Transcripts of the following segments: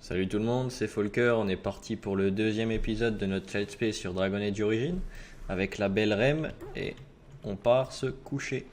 Salut tout le monde, c'est Folker, on est parti pour le deuxième épisode de notre Let's Play sur Dragon Age Origins avec la belle Rem et on part se coucher.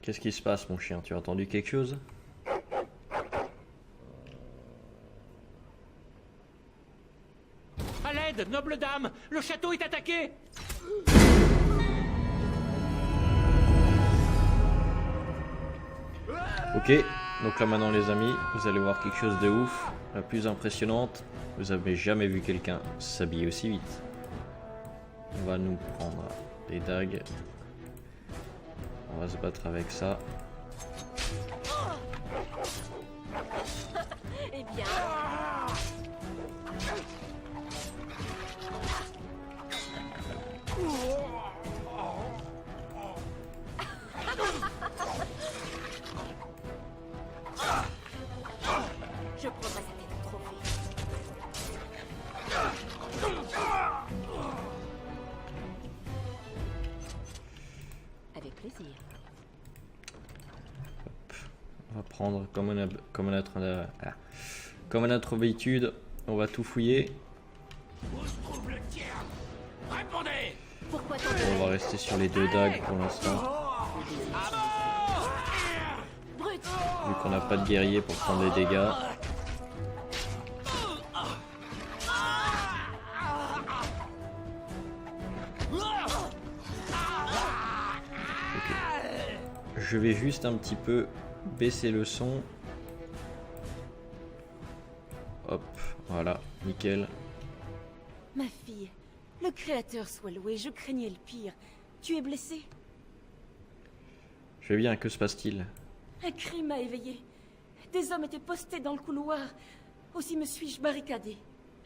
Qu'est-ce qui se passe mon chien? Tu as entendu quelque chose? À l'aide, noble dame! Le château est attaqué! Ok, donc là maintenant les amis, vous allez voir quelque chose de ouf, la plus impressionnante. Vous avez jamais vu quelqu'un s'habiller aussi vite. On va nous prendre des dagues. On va se battre avec ça. Eh bien... Je prendrai sa tête de trophée. Avec plaisir. On va prendre comme à notre habitude, on va tout fouiller. Où se trouve le tien? Répondez! Pourquoi tant On va rester sur les deux dagues pour l'instant, brut? vu qu'on n'a pas de guerrier pour prendre des dégâts. Je vais juste un petit peu baisser le son. Hop, voilà, nickel. Ma fille, le Créateur soit loué, je craignais le pire. Tu es blessée? Je vais bien, que se passe-t-il? Un cri m'a éveillé. Des hommes étaient postés dans le couloir. Aussi me suis-je barricadée.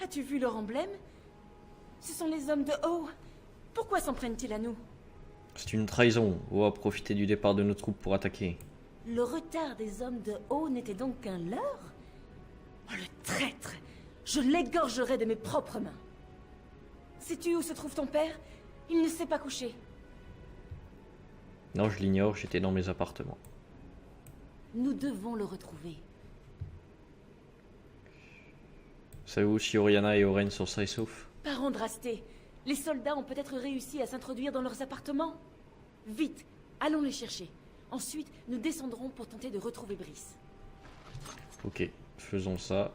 As-tu vu leur emblème? Ce sont les hommes de Haut. Pourquoi s'en prennent-ils à nous? C'est une trahison. On va profiter du départ de nos troupes pour attaquer. Le retard des hommes de Haut n'était donc qu'un leurre? Oh, le traître! Je l'égorgerai de mes propres mains. Sais-tu où se trouve ton père? Il ne s'est pas couché. Non, je l'ignore, j'étais dans mes appartements. Nous devons le retrouver. Savez-vous si Oriana et Oren sont sains et saufs? Par Andrasté, les soldats ont peut-être réussi à s'introduire dans leurs appartements. Vite, allons les chercher. Ensuite, nous descendrons pour tenter de retrouver Brice. Ok, faisons ça.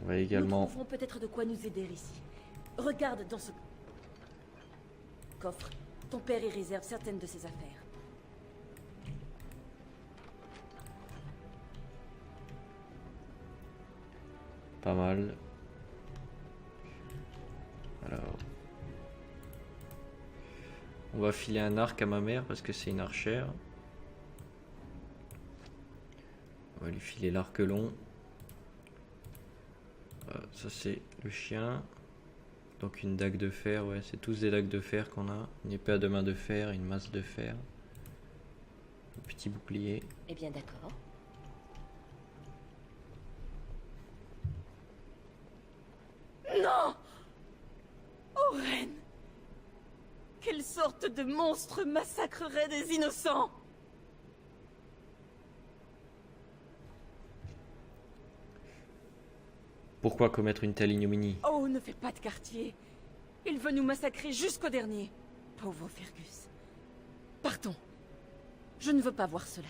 On va Nous également... trouverons peut-être de quoi nous aider ici. Regarde dans ce coffre. Ton père y réserve certaines de ses affaires. Pas mal. Alors... On va filer un arc à ma mère parce que c'est une archère. On va lui filer l'arc long. Ça c'est le chien. Donc une dague de fer, ouais, c'est tous des dagues de fer qu'on a. Une épée à deux mains de fer, une masse de fer. Un petit bouclier. Eh bien d'accord. Non! Oren! Quelle sorte de monstre massacrerait des innocents? Pourquoi commettre une telle ignominie? Oh, ne fais pas de quartier. Il veut nous massacrer jusqu'au dernier. Pauvre Fergus. Partons. Je ne veux pas voir cela.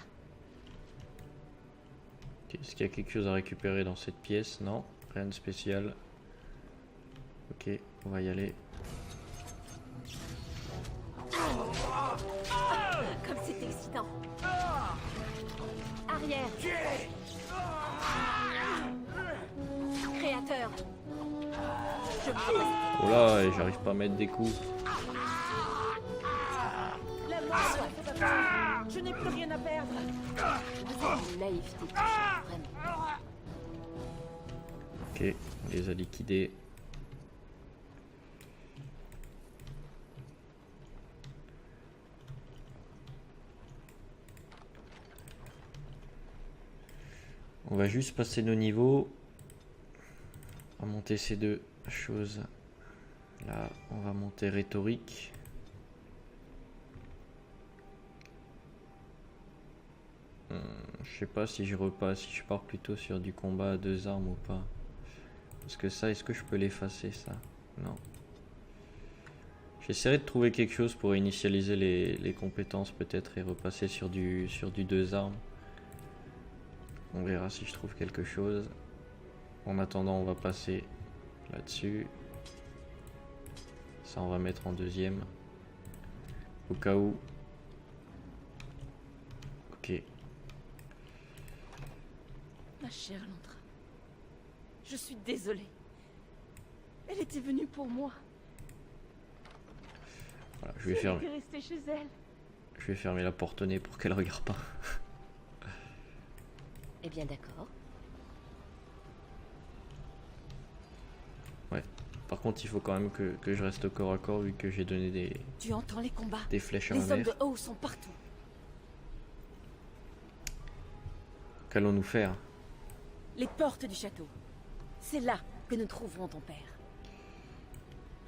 Est-ce qu'il y a quelque chose à récupérer dans cette pièce? Non, rien de spécial. Ok, on va y aller. Comme c'est excitant. arrière. Créateur. Je propose. Oh là, et j'arrive pas à mettre des coups. La mort soit faite. Je n'ai plus rien à perdre. Vous êtes une naïveté, vraiment. Ok, on les a liquidés. On va juste passer nos niveaux. On va monter ces deux choses. Là, on va monter rhétorique. Je sais pas si je repasse, si je pars plutôt sur du combat à deux armes ou pas. Parce que ça, est-ce que je peux l'effacer ça? Non. J'essaierai de trouver quelque chose pour initialiser les compétences peut-être et repasser sur du deux armes. On verra si je trouve quelque chose. En attendant, on va passer là-dessus. Ça, on va mettre en deuxième. Au cas où. Ok. Ma chère Landra, je suis désolée. Elle était venue pour moi. Voilà, je vais fermer. Rester chez elle. Je vais fermer la porte au nez pour qu'elle regarde pas. Eh bien d'accord. Ouais. Par contre, il faut quand même que je reste au corps à corps vu que j'ai donné Tu entends les combats? des flèches à Les hommes de l'envers. haut sont partout. Qu'allons-nous faire? Les portes du château. C'est là que nous trouverons ton père.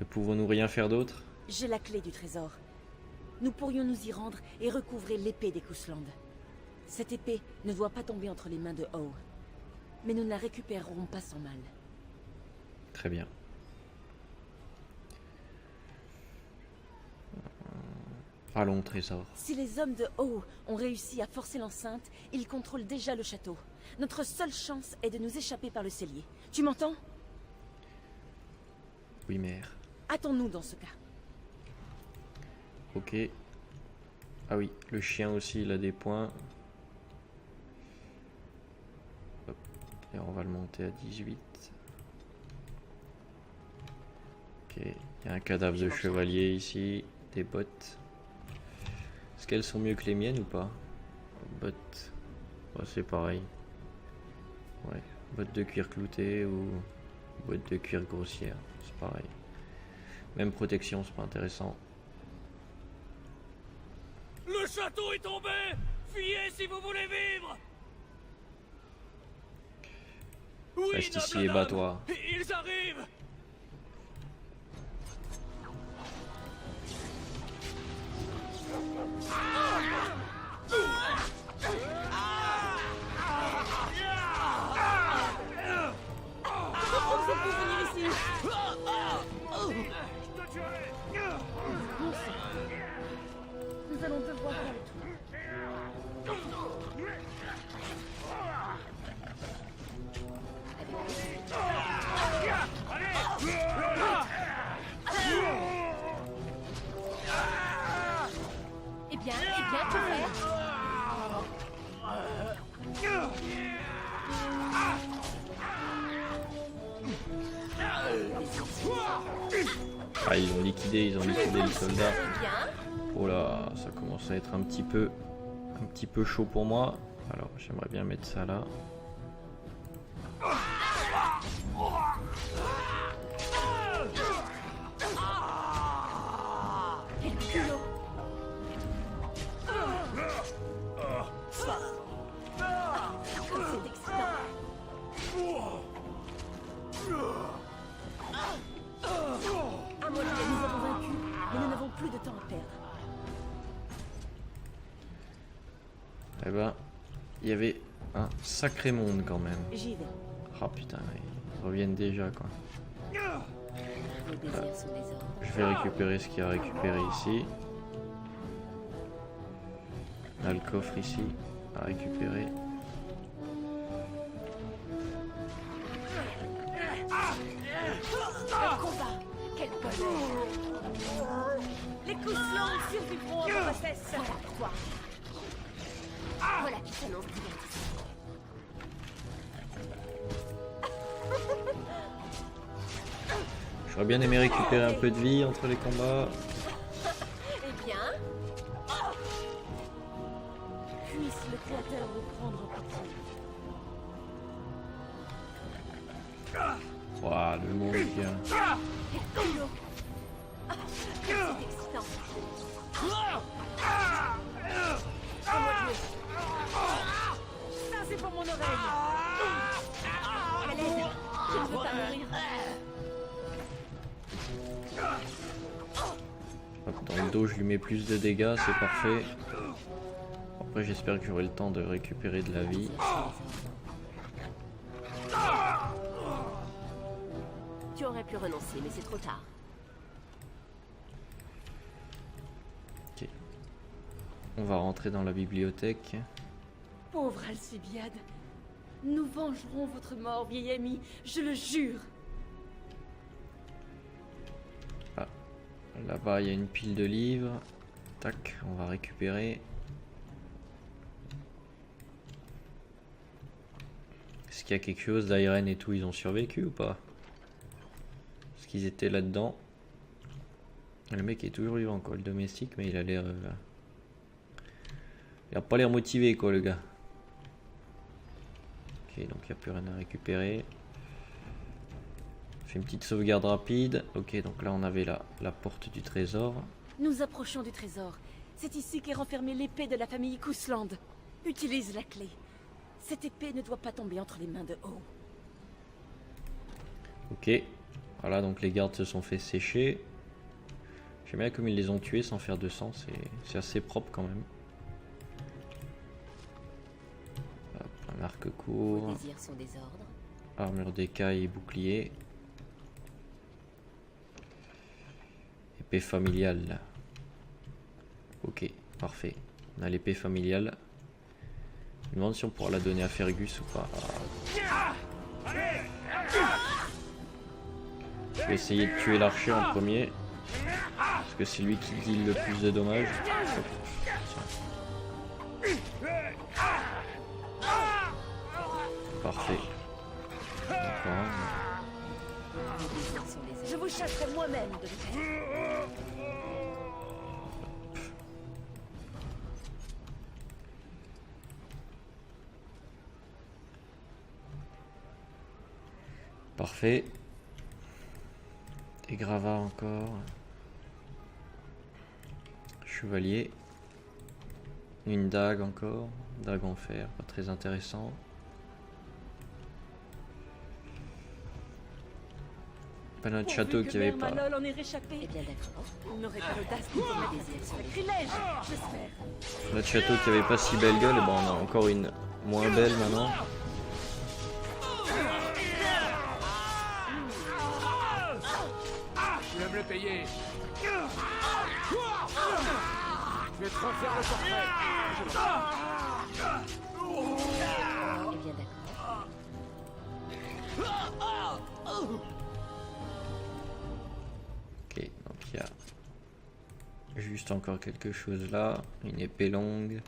Ne pouvons-nous rien faire d'autre? J'ai la clé du trésor. Nous pourrions nous y rendre et recouvrer l'épée des Kousland. Cette épée ne doit pas tomber entre les mains de Howe. Mais nous ne la récupérerons pas sans mal. Très bien. Allons, trésor. Si les hommes de Howe ont réussi à forcer l'enceinte, ils contrôlent déjà le château. Notre seule chance est de nous échapper par le cellier. Tu m'entends? Oui, mère. Hâtons-nous dans ce cas. Ok. Ah oui, le chien aussi, il a des points. Hop. Et on va le monter à 18. Ok. Il y a un cadavre de chevalier ici. Des bottes. Est-ce qu'elles sont mieux que les miennes ou pas? Bottes. Oh, c'est pareil. Ouais. Bottes de cuir clouté ou bottes de cuir grossière. C'est pareil. Même protection, c'est pas intéressant. Le château est tombé! Fuyez si vous voulez vivre! Oui, Reste ici noble et dame, bats-toi. Ils arrivent! Comment c'est pour venir ici? Je te tuerai! Bon sang. Nous allons devoir faire le tour. Eh bien, que faire? Ah, ils ont liquidé les soldats. Eh bien, Oh là, ça commence à être un petit peu chaud pour moi. Alors, j'aimerais bien mettre ça là. quel culot! Comme c'est excitant! À mon avis, nous avons vaincu, mais nous n'avons plus de temps à perdre. Eh ben, il y avait un sacré monde quand même. J'y vais. Ah putain, ils reviennent déjà quoi. Vos désirs sont des ordres. Je vais récupérer ce qu'il y a à récupérer ici. On a le coffre ici à récupérer. Le combat! Quel bonheur! Les Kousland survivront à vos bassesses! Voilà pour toi! Voilà qui s'annonce divertissant. J'aurais bien aimé récupérer un peu de vie entre les combats. Eh bien, puisse le Créateur vous prendre en pitié. Ouah, le monde qui a... Hercule. C'est excitant. Fais-moi jouer. Ça, c'est pour mon oreille. À l'aide. Je ne veux pas mourir. Hop, dans le dos, je lui mets plus de dégâts, c'est parfait. Après, j'espère que j'aurai le temps de récupérer de la vie. Tu aurais pu renoncer, mais c'est trop tard. Ok. On va rentrer dans la bibliothèque. Pauvre Alcibiade. Nous vengerons votre mort, vieil ami. Je le jure. Là-bas, il y a une pile de livres. Tac, on va récupérer. Est-ce qu'il y a quelque chose d'Irene et tout, ils ont survécu ou pas? Est-ce qu'ils étaient là-dedans? Le mec est toujours vivant quoi, le domestique, mais il a l'air... Il a pas l'air motivé quoi le gars. Ok, donc il n'y a plus rien à récupérer. Fait une petite sauvegarde rapide. Ok, donc là on avait la porte du trésor. Nous approchons du trésor. C'est ici qu'est renfermée l'épée de la famille Kousland. Utilise la clé. Cette épée ne doit pas tomber entre les mains de O. Ok. Voilà, donc les gardes se sont fait sécher. J'aime bien comme ils les ont tués sans faire de sang. C'est assez propre quand même. Hop, un arc court. Vos désirs sont des ordres. Armure d'écaille et bouclier. Épée familiale. Ok, parfait. On a l'épée familiale. Je me demande si on pourra la donner à Fergus ou pas. Je vais essayer de tuer l'archer en premier. Parce que c'est lui qui deal le plus de dommages. Parfait. D'accord. Vos désirs sont des ordres. Je vous chasserai moi-même de l'épée. Parfait. Des gravats encore. Chevalier. Une dague encore. Dague en fer, pas très intéressant. Pas notre château qui avait pas. Malol en est réchappé. Eh bien d'accord. Il n'aurait pas l'audace de commettre des sacrilèges, j'espère. Notre château qui avait pas si belle gueule, et ben on a encore une moins belle maintenant. Tu vas me le payer. Je vais te refaire le portrait. Eh bien d'accord. Ok, donc il y a juste encore quelque chose là. Une épée longue.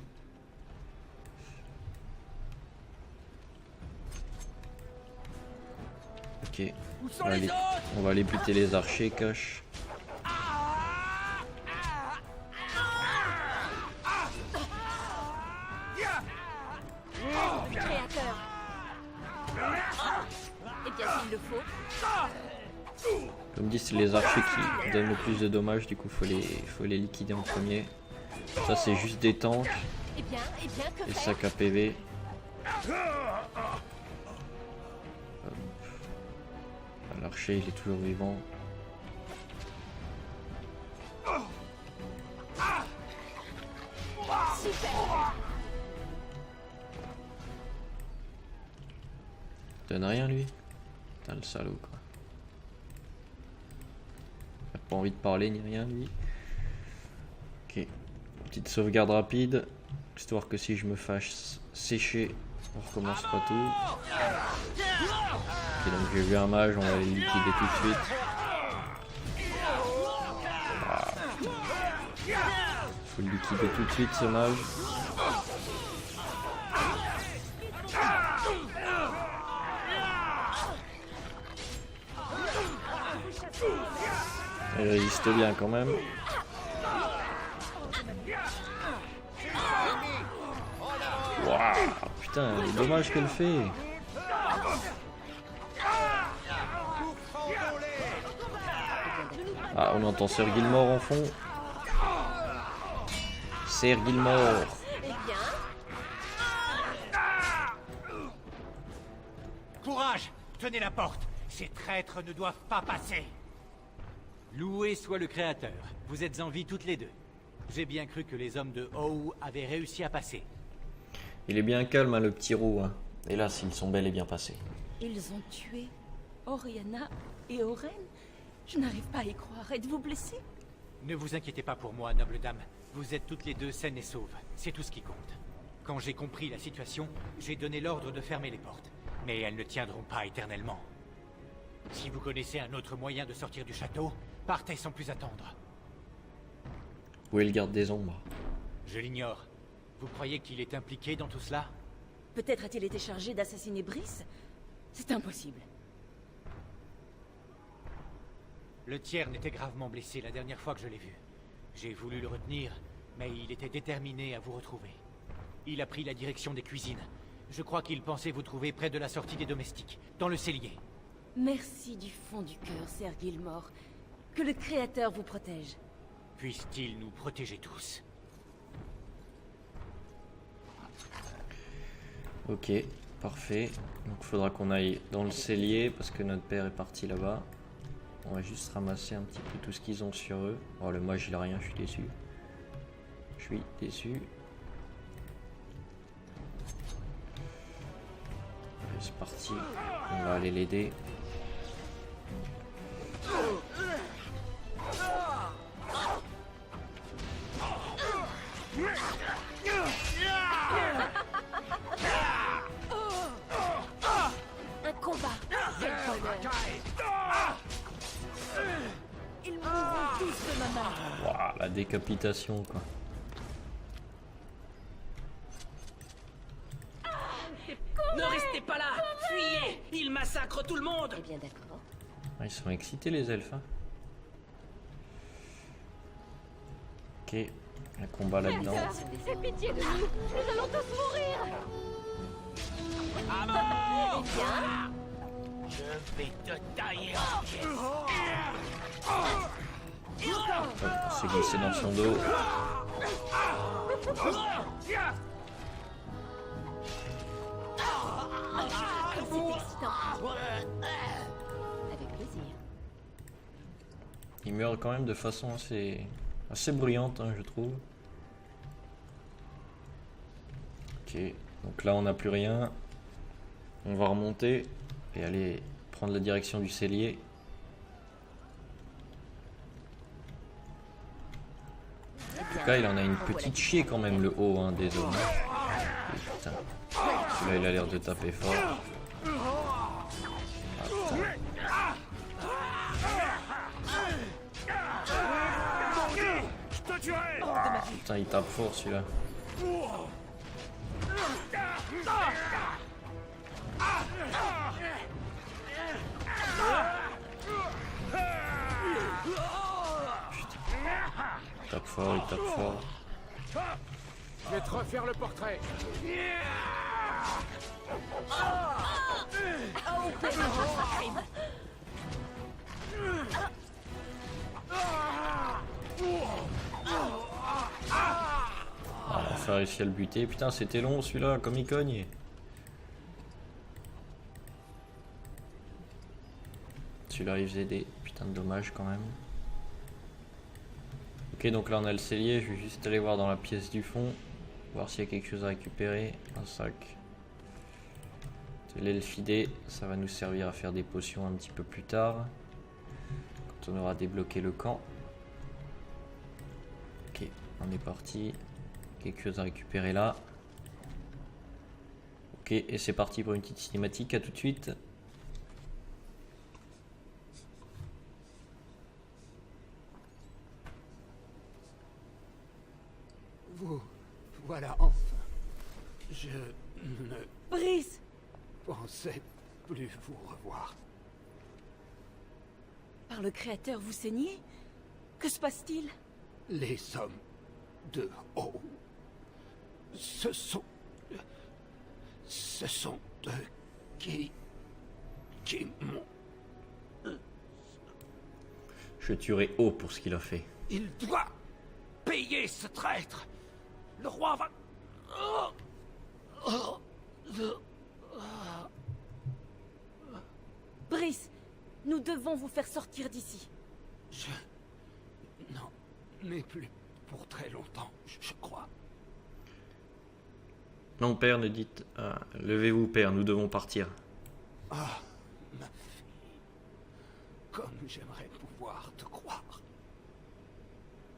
Ok, Où sont les autres? on va aller buter les archers, cache. Créateur. Eh bien s'il le faut. Comme dit, c'est les archers qui donnent le plus de dommages, du coup faut les liquider en premier. Ça c'est juste des tanks Eh bien, que et faire? sac à PV. L'archer il est toujours vivant. Super. Donne rien lui. Putain le salaud quoi. Il a pas envie de parler ni rien lui. Ok. Petite sauvegarde rapide. Histoire que si je me fâche sécher, on recommence pas tout. Ok, donc j'ai vu un mage, on va le liquider tout de suite. Faut le liquider tout de suite ce mage. Il résiste bien quand même. Waouh, putain, les dommages qu'elle fait. Ah, on entend Sir Gilmore en fond. Sir Gilmore. Eh bien, Courage! Tenez la porte! Ces traîtres ne doivent pas passer! Loué soit le créateur. Vous êtes en vie toutes les deux. J'ai bien cru que les hommes de Howe avaient réussi à passer. Il est bien calme, hein, le petit roux. Hein. Hélas, ils sont bel et bien passés. Ils ont tué Oriana et Oren? Je n'arrive pas à y croire. Êtes-vous blessés? Ne vous inquiétez pas pour moi, noble dame. Vous êtes toutes les deux saines et sauves. C'est tout ce qui compte. Quand j'ai compris la situation, j'ai donné l'ordre de fermer les portes. Mais elles ne tiendront pas éternellement. Si vous connaissez un autre moyen de sortir du château, partez sans plus attendre. Où est le garde des ombres? Je l'ignore. Vous croyez qu'il est impliqué dans tout cela? Peut-être a-t-il été chargé d'assassiner Brice? C'est impossible. Le tiers n'était gravement blessé la dernière fois que je l'ai vu. J'ai voulu le retenir, mais il était déterminé à vous retrouver. Il a pris la direction des cuisines. Je crois qu'il pensait vous trouver près de la sortie des domestiques, dans le cellier. Merci du fond du cœur, Sir Gilmore. Que le Créateur vous protège. Puisse-t-il nous protéger tous. Ok, parfait. Donc il faudra qu'on aille dans le cellier parce que notre père est parti là-bas. On va juste ramasser un petit peu tout ce qu'ils ont sur eux. Oh, le mage il a rien, je suis déçu. Je suis déçu. Allez, c'est parti. On va aller l'aider. Un combat. Quel bonheur. Ils mourront tous de ma main. Waouh, la décapitation quoi. Ne restez pas là! Fuyez! Ils massacrent tout le monde! eh bien d'accord. Ah, ils sont excités les elfes. Hein. Ok, un combat là-dedans. Fais pitié de nous! Nous allons tous mourir! À Eh bien, Je vais te tailler en pièces! Hop, on s'est glissé dans son dos. c'est excitant. Avec plaisir. Il meurt quand même de façon assez bruyante, hein, je trouve. Ok, donc là on n'a plus rien. On va remonter et aller prendre la direction du cellier. En tout cas, il en a une petite chier quand même, le haut hein, des hommes. Et putain, celui-là il a l'air de taper fort. Ah, putain. Je te tuerai! Putain, il tape fort celui-là. Il tape fort, il tape fort. Je vais te refaire le portrait! Ah, enfin réussi à le buter. Putain, c'était long celui-là, comme il cogne. Celui-là il faisait des putains de dommages quand même. Ok, donc là on a le cellier. Je vais juste aller voir dans la pièce du fond. Voir s'il y a quelque chose à récupérer. Un sac. C'est l'elfidé. Ça va nous servir à faire des potions un petit peu plus tard. Quand on aura débloqué le camp. Ok, on est parti. Quelque chose à récupérer là. Ok, et c'est parti pour une petite cinématique. À tout de suite. Vous, voilà enfin. Je ne Brice! pensais plus vous revoir. Par le Créateur, vous saignez? Que se passe-t-il? Les hommes de haut. Ce sont eux qui m'ont... Je tuerai O pour ce qu'il a fait. Il doit payer ce traître. Le roi va... Brice, nous devons vous faire sortir d'ici. Non, mais plus pour très longtemps, je crois. Non, père, ne dites... levez-vous, père, nous devons partir. Ah, ma fille. Comme j'aimerais pouvoir te croire.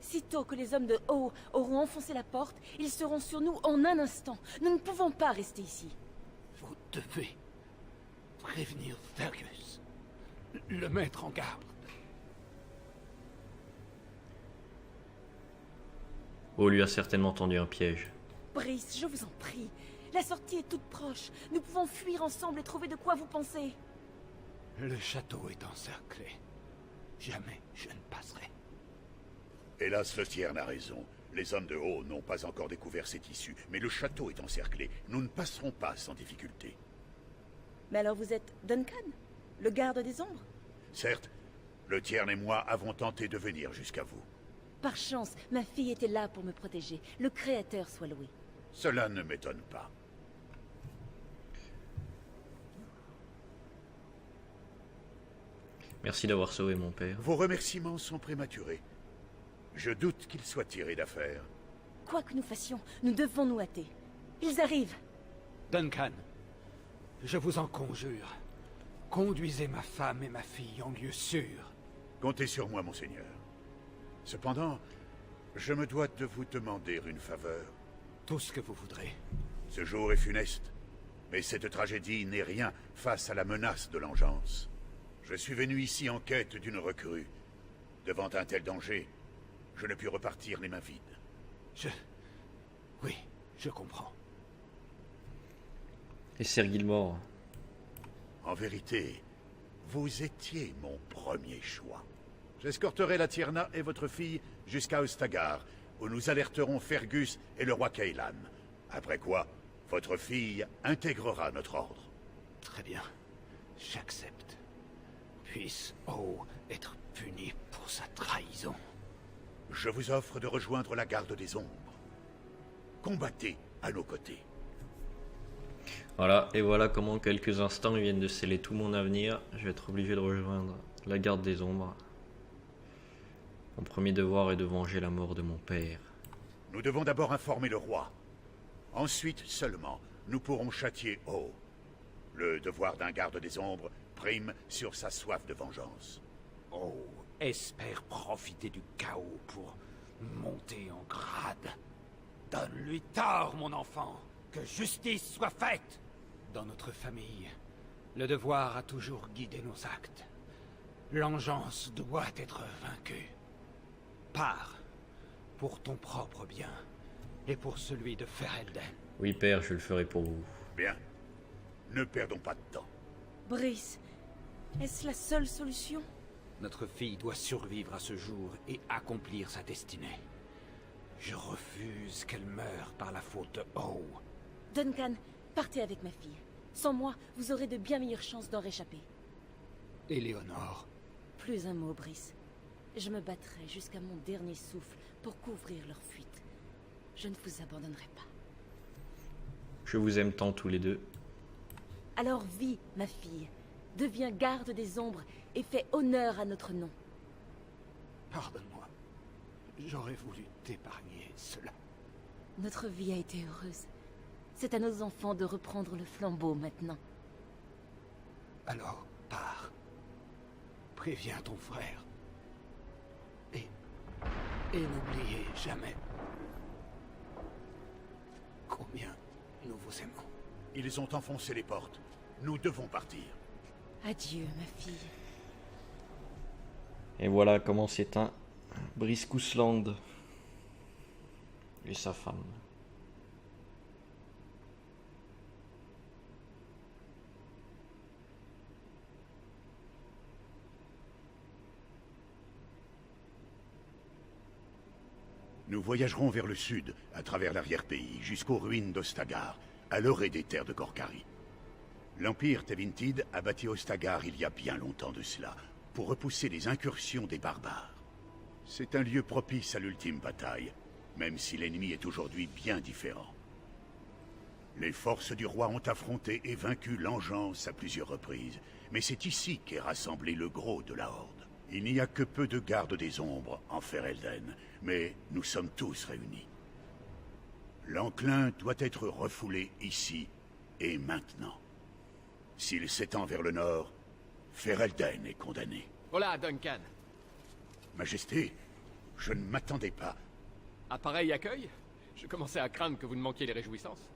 Sitôt que les hommes de haut auront enfoncé la porte, ils seront sur nous en un instant. Nous ne pouvons pas rester ici. Vous devez prévenir Fergus. Le mettre en garde. O lui a certainement tendu un piège. Brice, je vous en prie. La sortie est toute proche. Nous pouvons fuir ensemble et trouver de quoi vous penser. Le château est encerclé. Jamais je ne passerai. Hélas, le tiers n'a raison. Les hommes de haut n'ont pas encore découvert ces tissus, mais le château est encerclé. Nous ne passerons pas sans difficulté. Mais alors vous êtes Duncan, le garde des ombres? Certes, le tiers et moi avons tenté de venir jusqu'à vous. Par chance, ma fille était là pour me protéger. Le Créateur soit loué. Cela ne m'étonne pas. Merci d'avoir sauvé mon père. Vos remerciements sont prématurés. Je doute qu'ils soient tirés d'affaire. Quoi que nous fassions, nous devons nous hâter. Ils arrivent. Duncan, je vous en conjure. Conduisez ma femme et ma fille en lieu sûr. Comptez sur moi, monseigneur. Cependant, je me dois de vous demander une faveur. Tout ce que vous voudrez. Ce jour est funeste, mais cette tragédie n'est rien face à la menace de l'engeance. Je suis venu ici en quête d'une recrue. Devant un tel danger, je ne puis repartir les mains vides. Oui, je comprends. Et Ser Gilmore? En vérité, vous étiez mon premier choix. J'escorterai la Tierna et votre fille jusqu'à Ostagar, où nous alerterons Fergus et le roi Cailan. Après quoi, votre fille intégrera notre ordre. Très bien. J'accepte. Puisse O être puni pour sa trahison. Je vous offre de rejoindre la garde des ombres. Combattez à nos côtés. Voilà, et voilà comment en quelques instants ils viennent de sceller tout mon avenir. Je vais être obligé de rejoindre la garde des ombres. Mon premier devoir est de venger la mort de mon père. Nous devons d'abord informer le roi. Ensuite seulement, nous pourrons châtier O. Le devoir d'un garde des ombres prime sur sa soif de vengeance. O espère profiter du chaos pour monter en grade. Donne-lui tort, mon enfant. Que justice soit faite. Dans notre famille, le devoir a toujours guidé nos actes. L'engeance doit être vaincue. Pars, pour ton propre bien, et pour celui de Ferelden. Oui père, je le ferai pour vous. Bien. Ne perdons pas de temps. Brice, est-ce la seule solution? Notre fille doit survivre à ce jour et accomplir sa destinée. Je refuse qu'elle meure par la faute de O. Duncan, partez avec ma fille. Sans moi, vous aurez de bien meilleures chances d'en réchapper. Éléonore. Plus un mot, Brice. Je me battrai jusqu'à mon dernier souffle pour couvrir leur fuite. Je ne vous abandonnerai pas. Je vous aime tant tous les deux. Alors vis, ma fille. Deviens garde des ombres et fais honneur à notre nom. Pardonne-moi. J'aurais voulu t'épargner cela. Notre vie a été heureuse. C'est à nos enfants de reprendre le flambeau maintenant. Alors, pars. Préviens ton frère. Et n'oubliez jamais combien nous vous aimons. Ils ont enfoncé les portes. Nous devons partir. Adieu, ma fille. Et voilà comment s'éteint Brice Cousland et sa femme. Nous voyagerons vers le sud, à travers l'arrière-pays, jusqu'aux ruines d'Ostagar, à l'orée des terres de Korkari. L'Empire Tevintid a bâti Ostagar il y a bien longtemps de cela, pour repousser les incursions des barbares. C'est un lieu propice à l'ultime bataille, même si l'ennemi est aujourd'hui bien différent. Les forces du roi ont affronté et vaincu l'Engeance à plusieurs reprises, mais c'est ici qu'est rassemblé le gros de la Horde. Il n'y a que peu de gardes des ombres en Ferelden, mais nous sommes tous réunis. L'enclin doit être refoulé ici et maintenant. S'il s'étend vers le nord, Ferelden est condamné. Voilà, Duncan. Majesté, je ne m'attendais pas. À pareil accueil? Je commençais à craindre que vous ne manquiez les réjouissances.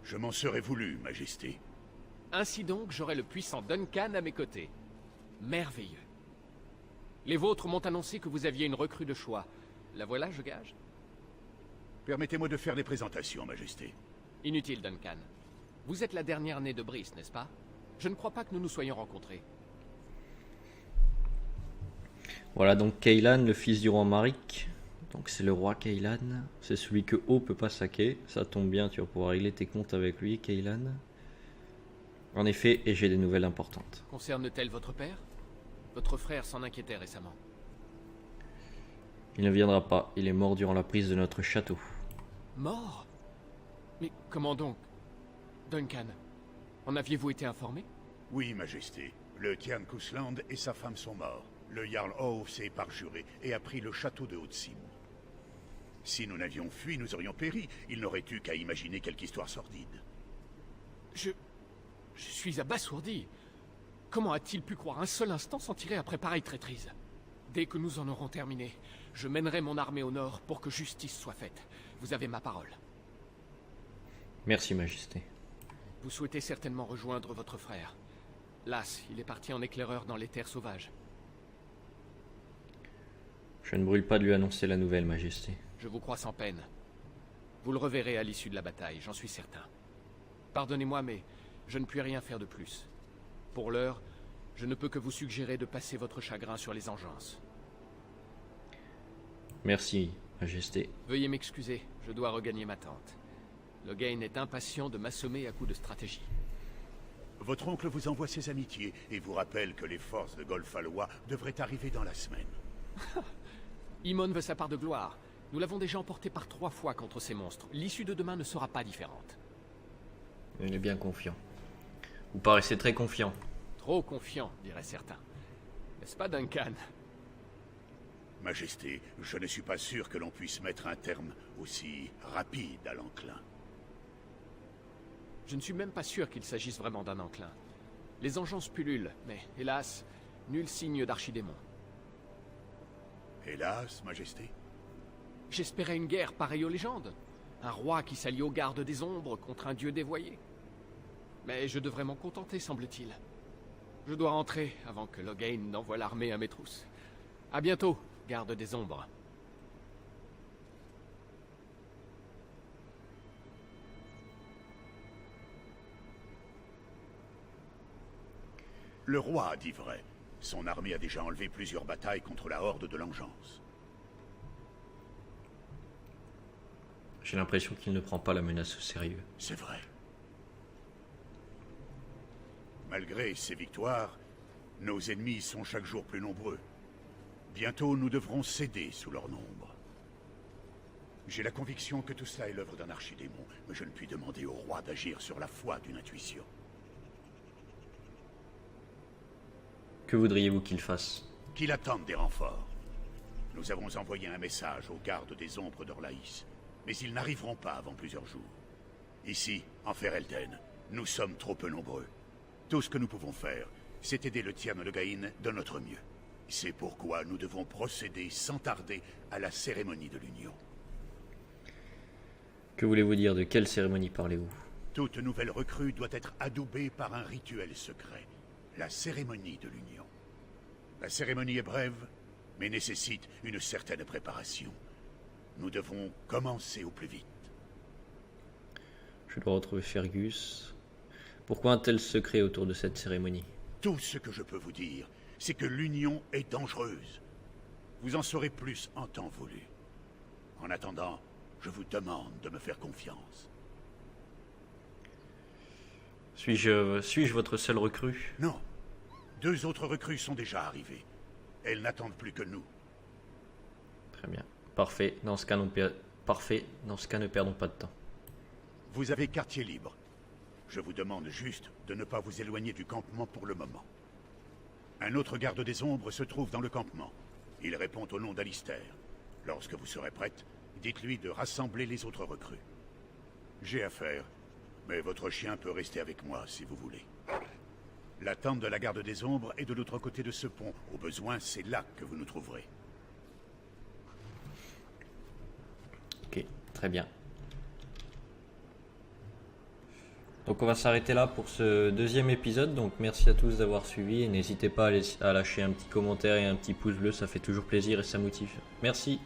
Je m'en serais voulu, Majesté. Ainsi donc, j'aurai le puissant Duncan à mes côtés. Merveilleux. Les vôtres m'ont annoncé que vous aviez une recrue de choix. La voilà, je gage? Permettez-moi de faire des présentations, Majesté. Inutile, Duncan. Vous êtes la dernière née de Brice, n'est-ce pas? Je ne crois pas que nous nous soyons rencontrés. Voilà donc Cailan, le fils du roi Maric. Donc c'est le roi Cailan. C'est celui que O peut pas saquer. Ça tombe bien, tu vas pouvoir régler tes comptes avec lui, Cailan. En effet, et j'ai des nouvelles importantes. Concerne-t-elle votre père? Votre frère s'en inquiétait récemment. Il ne viendra pas, il est mort durant la prise de notre château. Mort? Mais comment donc? Duncan, en aviez-vous été informé? Oui, Majesté. Le Tian Kusland et sa femme sont morts. Le Jarl Ov s'est parjuré et a pris le château de Haute-Sim. Si nous n'avions fui, nous aurions péri. Il n'aurait eu qu'à imaginer quelque histoire sordide. Je suis abasourdi. Comment a-t-il pu croire un seul instant s'en tirer après pareille traîtrise? Dès que nous en aurons terminé, je mènerai mon armée au nord pour que justice soit faite. Vous avez ma parole. Merci, Majesté. Vous souhaitez certainement rejoindre votre frère. Las, il est parti en éclaireur dans les terres sauvages. Je ne brûle pas de lui annoncer la nouvelle, Majesté. Je vous crois sans peine. Vous le reverrez à l'issue de la bataille, j'en suis certain. Pardonnez-moi, mais je ne puis rien faire de plus. Pour l'heure, je ne peux que vous suggérer de passer votre chagrin sur les engences. Merci, Majesté. Veuillez m'excuser, je dois regagner ma tente. Logain est impatient de m'assommer à coups de stratégie. Votre oncle vous envoie ses amitiés et vous rappelle que les forces de Golfalois devraient arriver dans la semaine. Imon veut sa part de gloire. Nous l'avons déjà emporté par 3 fois contre ces monstres. L'issue de demain ne sera pas différente. Il est bien confiant. Vous paraissez très confiant. Trop confiant, diraient certains. N'est-ce pas, Duncan? Majesté, je ne suis pas sûr que l'on puisse mettre un terme aussi rapide à l'enclin. Je ne suis même pas sûr qu'il s'agisse vraiment d'un enclin. Les engences pullulent, mais hélas, nul signe d'archidémon. Hélas, Majesté. J'espérais une guerre pareille aux légendes. Un roi qui s'allie aux gardes des ombres contre un dieu dévoyé. Mais je devrais m'en contenter, semble-t-il. Je dois rentrer avant que Logain n'envoie l'armée à mes trousses. À bientôt, garde des ombres. Le roi a dit vrai. Son armée a déjà enlevé plusieurs batailles contre la horde de l'Engeance. J'ai l'impression qu'il ne prend pas la menace au sérieux. C'est vrai. Malgré ces victoires, nos ennemis sont chaque jour plus nombreux. Bientôt, nous devrons céder sous leur nombre. J'ai la conviction que tout cela est l'œuvre d'un archidémon, mais je ne puis demander au roi d'agir sur la foi d'une intuition. Que voudriez-vous qu'il fasse? Qu'il attende des renforts. Nous avons envoyé un message aux gardes des ombres d'Orlaïs, mais ils n'arriveront pas avant plusieurs jours. Ici, en Ferelden, nous sommes trop peu nombreux. Tout ce que nous pouvons faire, c'est aider le Tian Logain de notre mieux. C'est pourquoi nous devons procéder sans tarder à la cérémonie de l'Union. Que voulez-vous dire? De quelle cérémonie parlez-vous? Toute nouvelle recrue doit être adoubée par un rituel secret. La cérémonie de l'Union. La cérémonie est brève, mais nécessite une certaine préparation. Nous devons commencer au plus vite. Je dois retrouver Fergus. Pourquoi un tel secret autour de cette cérémonie? Tout ce que je peux vous dire, c'est que l'Union est dangereuse. Vous en saurez plus en temps voulu. En attendant, je vous demande de me faire confiance. Suis-je votre seul recrue? Non. 2 autres recrues sont déjà arrivées. Elles n'attendent plus que nous. Très bien. Parfait. Dans ce cas, ne perdons pas de temps. Vous avez quartier libre. Je vous demande juste de ne pas vous éloigner du campement pour le moment. Un autre garde des ombres se trouve dans le campement. Il répond au nom d'Alistair. Lorsque vous serez prête, dites-lui de rassembler les autres recrues. J'ai affaire, mais votre chien peut rester avec moi si vous voulez. La tente de la garde des ombres est de l'autre côté de ce pont. Au besoin, c'est là que vous nous trouverez. Ok, très bien. Donc on va s'arrêter là pour ce 2e épisode. Donc merci à tous d'avoir suivi et n'hésitez pas à lâcher un petit commentaire et un petit pouce bleu, ça fait toujours plaisir et ça motive. Merci.